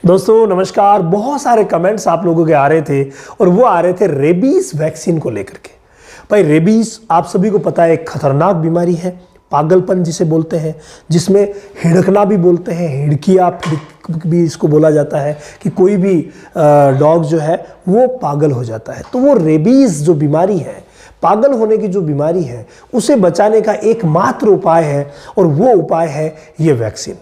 दोस्तों नमस्कार। बहुत सारे कमेंट्स आप लोगों के आ रहे थे और वो आ रहे थे रेबीज वैक्सीन को लेकर के। भाई रेबीज आप सभी को पता है एक खतरनाक बीमारी है, पागलपन जिसे बोलते हैं, जिसमें हिड़कना भी बोलते हैं, हिड़किया भी इसको बोला जाता है कि कोई भी डॉग जो है वो पागल हो जाता है। तो वो रेबीज जो बीमारी है, पागल होने की जो बीमारी है, उसे बचाने का एकमात्र उपाय है और वो उपाय है ये वैक्सीन।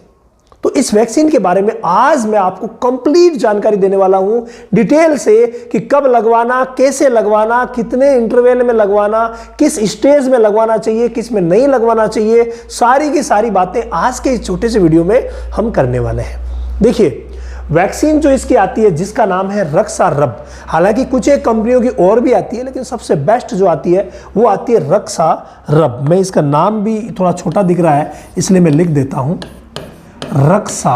तो इस वैक्सीन के बारे में आज मैं आपको कंप्लीट जानकारी देने वाला हूं डिटेल से कि कब लगवाना, कैसे लगवाना, कितने इंटरवल में लगवाना, किस स्टेज में लगवाना चाहिए, किस में नहीं लगवाना चाहिए। सारी की सारी बातें आज के इस छोटे से वीडियो में हम करने वाले हैं। देखिए वैक्सीन जो इसकी आती है जिसका नाम है रक्सा रब, हालांकि कुछ एक कंपनियों की और भी आती है लेकिन सबसे बेस्ट जो आती है वो आती है रक्सा रब। मैं इसका नाम भी थोड़ा छोटा दिख रहा है इसलिए मैं लिख देता हूं रक्सा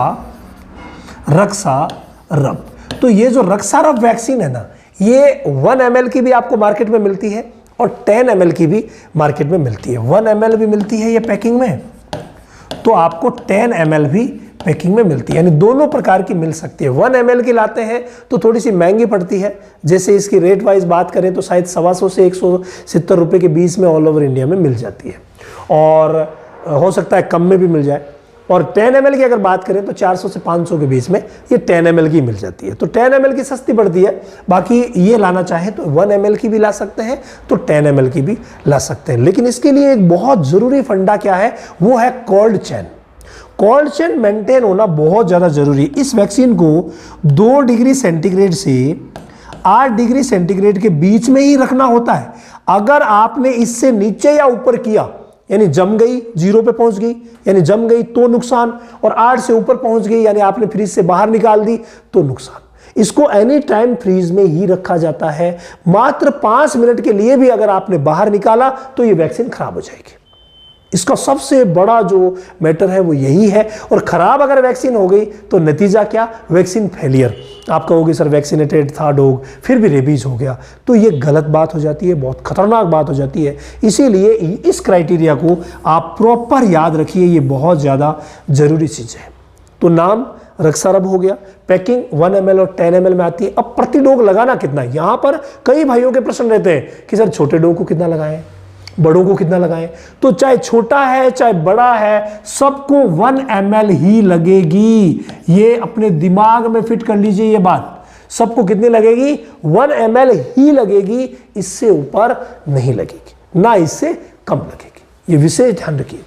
रब। तो ये जो रक्सा रब वैक्सीन है ना, ये 1 ml की भी आपको मार्केट में मिलती है और 10 ml की भी मार्केट में मिलती है। 1 ml भी मिलती है ये पैकिंग में, तो आपको 10 ml भी पैकिंग में मिलती है, यानी दोनों प्रकार की मिल सकती है। 1 ml की लाते हैं तो थोड़ी सी महंगी पड़ती है, जैसे इसकी रेट वाइज बात करें तो शायद 125 से 170 रुपये के बीच में ऑल ओवर इंडिया में मिल जाती है, और हो सकता है कम में भी मिल जाए। और 10 ml की अगर बात करें तो 400 से 500 के बीच में ये 10 ml की मिल जाती है। तो 10 ml की सस्ती पड़ती है, बाकी ये लाना चाहे तो 1 ml की भी ला सकते हैं, तो 10 ml की भी ला सकते हैं। लेकिन इसके लिए एक बहुत ज़रूरी फंडा क्या है, वो है cold chain. Cold chain maintain होना बहुत ज़्यादा ज़रूरी है। इस वैक्सीन को 2 डिग्री सेंटीग्रेड से 8 डिग्री सेंटीग्रेड के बीच में ही रखना होता है। अगर आपने इससे नीचे या ऊपर किया, यानी जम गई, 0 पे पहुंच गई यानी जम गई तो नुकसान, और 8 से ऊपर पहुंच गई यानी आपने फ्रीज से बाहर निकाल दी तो नुकसान। इसको एनी टाइम फ्रीज में ही रखा जाता है। मात्र 5 मिनट के लिए भी अगर आपने बाहर निकाला तो ये वैक्सीन खराब हो जाएगी। इसका सबसे बड़ा जो मैटर है वो यही है। और खराब अगर वैक्सीन हो गई तो नतीजा क्या, वैक्सीन फेलियर। आप कहोगे सर वैक्सीनेटेड था डॉग फिर भी रेबीज हो गया, तो ये गलत बात हो जाती है, बहुत खतरनाक बात हो जाती है। इसीलिए इस क्राइटेरिया को आप प्रॉपर याद रखिए, ये बहुत ज़्यादा ज़रूरी चीज़ है। तो नाम रक्सा रब हो गया, पैकिंग 1 ml और 10 ml में आती है। अब प्रति डोग लगाना कितना है, यहाँ पर कई भाइयों के प्रश्न रहते हैं कि सर छोटे डोग को कितना लगाएं, बड़ों को कितना लगाएं। तो चाहे छोटा है चाहे बड़ा है, सबको 1 ml ही लगेगी। ये अपने दिमाग में फिट कर लीजिए, ये बात सबको कितनी लगेगी, 1 ml ही लगेगी, इससे ऊपर नहीं लगेगी, ना इससे कम लगेगी। ये विशेष ध्यान रखिए,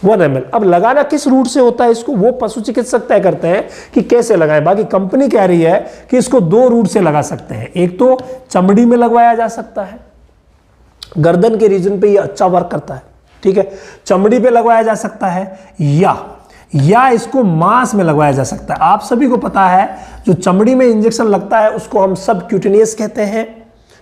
1 ml। अब लगाना किस रूट से होता है इसको, वो पशु चिकित्सक तय करते हैं कि कैसे लगाएं। बाकी कंपनी कह रही है कि इसको 2 रूट से लगा सकते हैं। एक तो चमड़ी में लगवाया जा सकता है, गर्दन के रीजन पे ये अच्छा वर्क करता है, ठीक है, चमड़ी पे लगवाया जा सकता है, या इसको मांस में लगवाया जा सकता है। आप सभी को पता है जो चमड़ी में इंजेक्शन लगता है उसको हम सबक्यूटेनियस कहते हैं,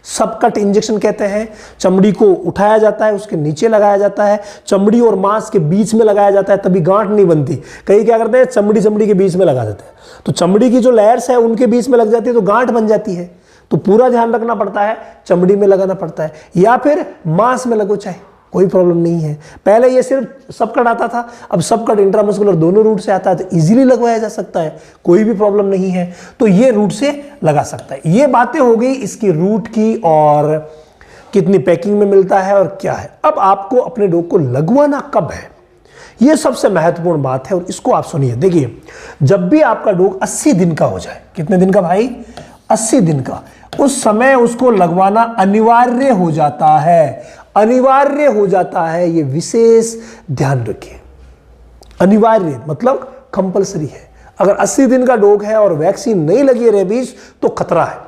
सबकट इंजेक्शन कहते हैं। चमड़ी को उठाया जाता है, उसके नीचे लगाया जाता है, चमड़ी और मांस के बीच में लगाया जाता है, तभी गांठ नहीं बनती। कई क्या करते हैं, चमड़ी के बीच में लगा देते हैं, तो चमड़ी की जो लेयर्स है उनके बीच में लग जाती है तो गांठ बन जाती है। तो पूरा ध्यान रखना पड़ता है, चमड़ी में लगाना पड़ता है, या फिर मांस में लगो, चाहे कोई प्रॉब्लम नहीं है। पहले ये सिर्फ सबकट आता था, अब सबकट इंट्रामस्कुलर दोनों रूट से आता है, तो इजीली लगवाया जा सकता है, कोई भी प्रॉब्लम नहीं है। तो ये रूट से लगा सकता है। ये बातें हो गई इसकी रूट की और कितनी पैकिंग में मिलता है और क्या है। अब आपको अपने डॉग को लगवाना कब है, ये सबसे महत्वपूर्ण बात है, और इसको आप सुनिए। देखिए जब भी आपका डॉग 80 दिन का हो जाए, कितने दिन का भाई, 80 दिन का, उस समय उसको लगवाना अनिवार्य हो जाता है। अनिवार्य हो जाता है, ये विशेष ध्यान रखिए। अनिवार्य मतलब कंपलसरी है। अगर 80 दिन का डॉग है और वैक्सीन नहीं लगी है रेबीज तो खतरा है,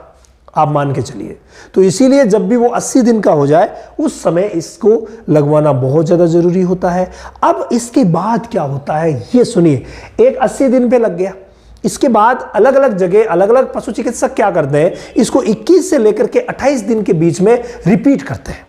आप मान के चलिए। तो इसीलिए जब भी वो 80 दिन का हो जाए उस समय इसको लगवाना बहुत ज़्यादा ज़रूरी होता है। अब इसके बाद क्या होता है ये सुनिए। एक 80 दिन पे लग गया, इसके बाद अलग अलग जगह अलग अलग पशु चिकित्सक क्या करते हैं, इसको 21 से लेकर के 28 दिन के बीच में रिपीट करते हैं।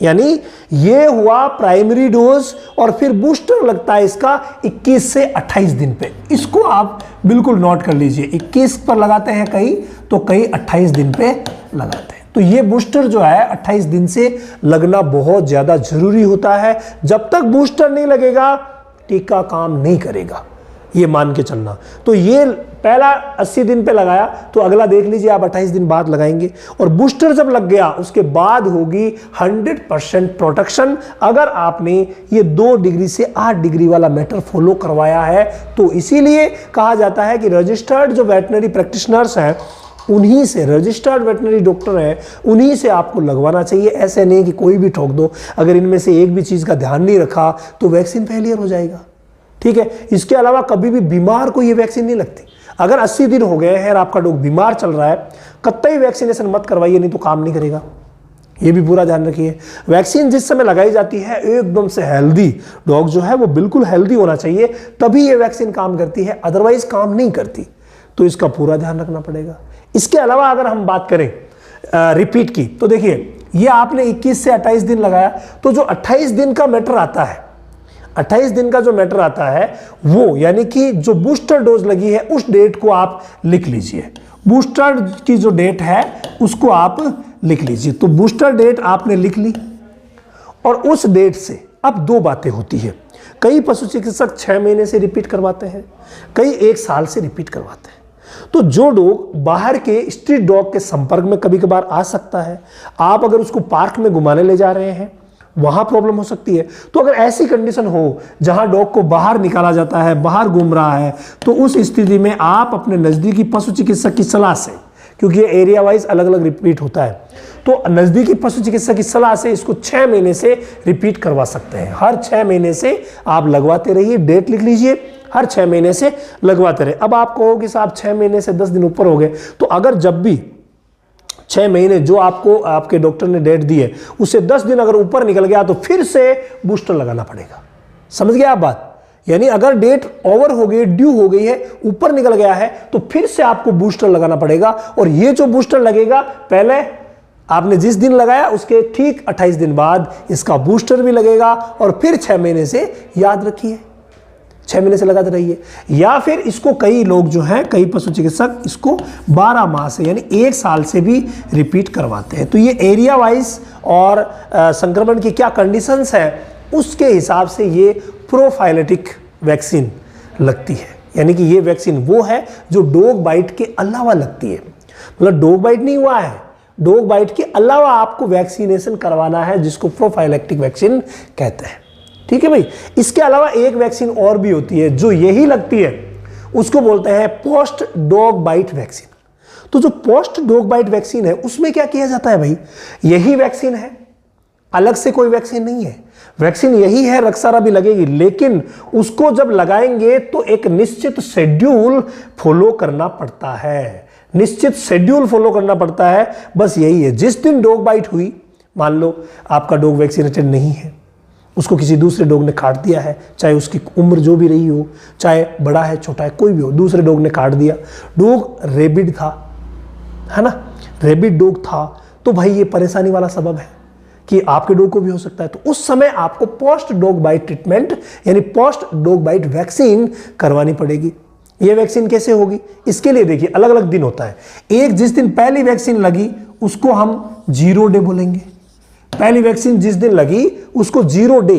यानी ये हुआ प्राइमरी डोज और फिर बूस्टर लगता है इसका 21 से 28 दिन पे। इसको आप बिल्कुल नोट कर लीजिए, 21 पर लगाते हैं कहीं, तो कहीं 28 दिन पे लगाते हैं। तो ये बूस्टर जो है 28 दिन से लगना बहुत ज्यादा जरूरी होता है। जब तक बूस्टर नहीं लगेगा टीका काम नहीं करेगा। ये मान के चलना। तो ये पहला 80 दिन पे लगाया, तो अगला देख लीजिए आप 28 दिन बाद लगाएंगे, और बूस्टर जब लग गया उसके बाद होगी 100% प्रोटेक्शन। अगर आपने ये 2 डिग्री से 8 डिग्री वाला मेथड फॉलो करवाया है, तो इसीलिए कहा जाता है कि रजिस्टर्ड जो वेटनरी प्रैक्टिशनर्स हैं, उन्हीं से, रजिस्टर्ड वेटनरी डॉक्टर हैं, उन्हीं से आपको लगवाना चाहिए। ऐसे नहीं कि कोई भी ठोक दो। अगर इनमें से एक भी चीज़ का ध्यान नहीं रखा तो वैक्सीन फेलियर हो जाएगा। ठीक है। इसके अलावा कभी भी बीमार को ये वैक्सीन नहीं लगती। अगर 80 दिन हो गए हैं और आपका डॉग बीमार चल रहा है, कतई वैक्सीनेशन मत करवाइए, नहीं तो काम नहीं करेगा। ये भी पूरा ध्यान रखिए। वैक्सीन जिस समय लगाई जाती है एकदम से हेल्दी डॉग जो है वो बिल्कुल हेल्दी होना चाहिए, तभी ये वैक्सीन काम करती है, अदरवाइज काम नहीं करती। तो इसका पूरा ध्यान रखना पड़ेगा। इसके अलावा अगर हम बात करें रिपीट की, तो देखिए ये आपने 21 से 28 दिन लगाया, तो जो 28 दिन का मैटर आता है, 28 दिन का जो मैटर आता है वो, यानी कि जो बूस्टर डोज लगी है उस डेट को आप लिख लीजिए। बूस्टर की जो डेट है उसको आप लिख लीजिए। तो बूस्टर डेट आपने लिख ली, और उस डेट से अब 2 बातें होती है। कई पशु चिकित्सक 6 महीने से रिपीट करवाते हैं, कई 1 साल से रिपीट करवाते हैं। तो जो डॉग बाहर के स्ट्रीट डॉग के संपर्क में कभी कभार आ सकता है, आप अगर उसको पार्क में घुमाने ले जा रहे हैं, वहां प्रॉब्लम हो सकती है। तो अगर ऐसी कंडीशन हो जहां डॉग को बाहर निकाला जाता है, बाहर घूम रहा है, तो उस स्थिति में आप अपने नजदीकी पशु चिकित्सक की सलाह से, क्योंकि ये एरिया वाइज अलग अलग रिपीट होता है, तो नजदीकी पशु चिकित्सक की सलाह से इसको 6 महीने से रिपीट करवा सकते हैं। हर 6 महीने से आप लगवाते रहिए। डेट लिख लीजिए, हर 6 महीने से लगवाते रहे। अब आप कहो कि साहब 6 महीने से 10 दिन ऊपर हो गए, तो अगर जब भी 6 महीने जो आपको आपके डॉक्टर ने डेट दी है उससे 10 दिन अगर ऊपर निकल गया तो फिर से बूस्टर लगाना पड़ेगा। समझ गए आप बात? यानी अगर डेट ओवर हो गई, ड्यू हो गई है, ऊपर निकल गया है, तो फिर से आपको बूस्टर लगाना पड़ेगा। और ये जो बूस्टर लगेगा, पहले आपने जिस दिन लगाया उसके ठीक 28 दिन बाद इसका बूस्टर भी लगेगा, और फिर 6 महीने से, याद रखिए 6 महीने से लगाते रहिए। या फिर इसको कई लोग जो हैं, कई पशु चिकित्सक इसको 12 माह से यानी 1 साल से भी रिपीट करवाते हैं। तो ये एरिया वाइज और संक्रमण की क्या कंडीशंस है उसके हिसाब से ये प्रोफाइलेटिक वैक्सीन लगती है। यानी कि ये वैक्सीन वो है जो डॉग बाइट के अलावा लगती है। मतलब डॉग बाइट नहीं हुआ है, डॉग बाइट के अलावा आपको वैक्सीनेशन करवाना है, जिसको प्रोफाइलेक्टिक वैक्सीन कहते हैं। ठीक है भाई। इसके अलावा एक वैक्सीन और भी होती है जो यही लगती है, उसको बोलते हैं पोस्ट डॉग बाइट वैक्सीन। तो जो पोस्ट डॉग बाइट वैक्सीन है उसमें क्या किया जाता है भाई, यही वैक्सीन है, अलग से कोई वैक्सीन नहीं है। वैक्सीन यही है, रक्सारा भी लगेगी, लेकिन उसको जब लगाएंगे तो एक निश्चित शेड्यूल फॉलो करना पड़ता है, निश्चित शेड्यूल फॉलो करना पड़ता है। बस यही है। जिस दिन डॉग बाइट हुई, मान लो आपका डॉग वैक्सीनेटेड नहीं है, उसको किसी दूसरे डॉग ने काट दिया है, चाहे उसकी उम्र जो भी रही हो, चाहे बड़ा है छोटा है कोई भी हो, दूसरे डॉग ने काट दिया, डॉग रेबिड था, है ना, रेबिड डॉग था, तो भाई ये परेशानी वाला सबब है कि आपके डॉग को भी हो सकता है। तो उस समय आपको पोस्ट डॉग बाइट ट्रीटमेंट यानी पोस्ट डॉग बाइट वैक्सीन करवानी पड़ेगी। ये वैक्सीन कैसे होगी, इसके लिए देखिए अलग अलग दिन होता है। एक जिस दिन पहली वैक्सीन लगी उसको हम 0 डे बोलेंगे, पहली वैक्सीन जिस दिन लगी उसको 0 डे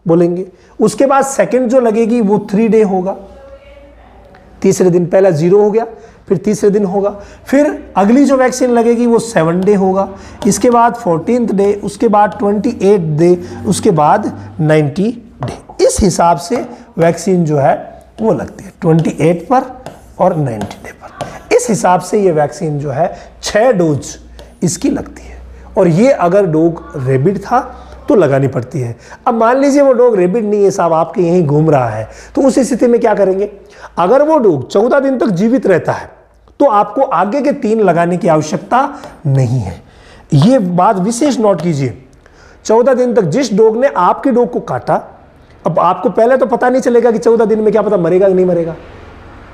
बोलेंगे। उसके बाद सेकंड जो लगेगी वो 3 डे होगा, तीसरे दिन पहला 0 हो गया, फिर तीसरे दिन होगा, फिर अगली जो वैक्सीन लगेगी वो 7 डे होगा, इसके बाद 14th डे, उसके बाद 28 डे, उसके बाद 90 डे। इस हिसाब से वैक्सीन जो है वो लगती है 28 पर और 90 डे पर। इस हिसाब से ये वैक्सीन जो है 6 डोज इसकी लगती है। और ये अगर डॉग रेबिड था तो लगानी पड़ती है। अब मान लीजिए वो डॉग रेबिड नहीं है साहब, आपके यहीं घूम रहा है, तो उस स्थिति में क्या करेंगे, अगर वो डॉग 14 दिन तक जीवित रहता है तो आपको आगे के 3 लगाने की आवश्यकता नहीं है। ये बात विशेष नोट कीजिए। 14 दिन तक जिस डॉग ने आपके डॉग को काटा, अब आपको पहले तो पता नहीं चलेगा कि 14 दिन में क्या पता मरेगा कि नहीं मरेगा,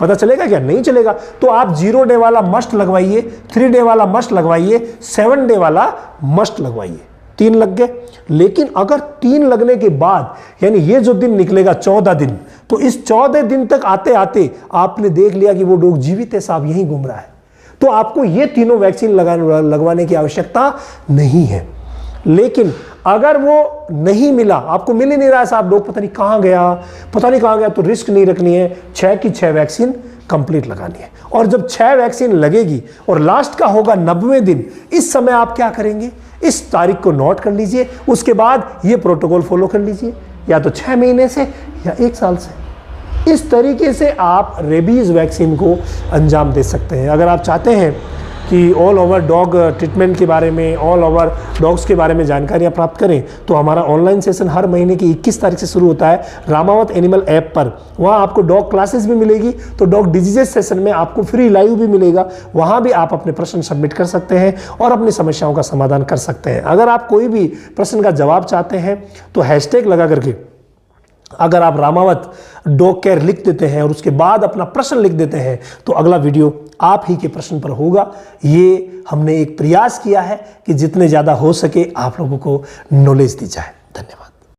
पता चलेगा क्या, नहीं चलेगा। तो आप 0 डे वाला मस्ट लगवाइए, 3 डे वाला मस्ट लगवाइए, 7 डे वाला मस्ट लगवाइए। 3 लग गए। लेकिन अगर 3 लगने के बाद यानी ये जो दिन निकलेगा 14 दिन, तो इस 14 दिन तक आते आते आपने देख लिया कि वो डॉग जीवित है साहब, यहीं घूम रहा है, तो आपको ये तीनों वैक्सीन लगवाने की आवश्यकता नहीं है। लेकिन अगर वो नहीं मिला, आपको मिल ही नहीं रहा है साहब, डॉग पता नहीं कहाँ गया, तो रिस्क नहीं रखनी है, 6 की 6 वैक्सीन कंप्लीट लगानी है। और जब 6 वैक्सीन लगेगी और लास्ट का होगा 90वें दिन, इस समय आप क्या करेंगे, इस तारीख को नोट कर लीजिए, उसके बाद ये प्रोटोकॉल फॉलो कर लीजिए, या तो 6 महीने से या 1 साल से। इस तरीके से आप रेबीज वैक्सीन को अंजाम दे सकते हैं। अगर आप चाहते हैं कि ऑल ओवर डॉग ट्रीटमेंट के बारे में, ऑल ओवर डॉग्स के बारे में जानकारियाँ प्राप्त करें, तो हमारा ऑनलाइन सेशन हर महीने की 21 तारीख से शुरू होता है रामावत एनिमल ऐप पर। वहाँ आपको डॉग क्लासेस भी मिलेगी, तो डॉग डिजीजेस सेशन में आपको फ्री लाइव भी मिलेगा, वहाँ भी आप अपने प्रश्न सबमिट कर सकते हैं और अपनी समस्याओं का समाधान कर सकते हैं। अगर आप कोई भी प्रश्न का जवाब चाहते हैं तो हैशटैग लगा करके अगर आप रामावत डॉग केयर लिख देते हैं और उसके बाद अपना प्रश्न लिख देते हैं, तो अगला वीडियो आप ही के प्रश्न पर होगा। ये हमने एक प्रयास किया है कि जितने ज़्यादा हो सके आप लोगों को नॉलेज दी जाए। धन्यवाद।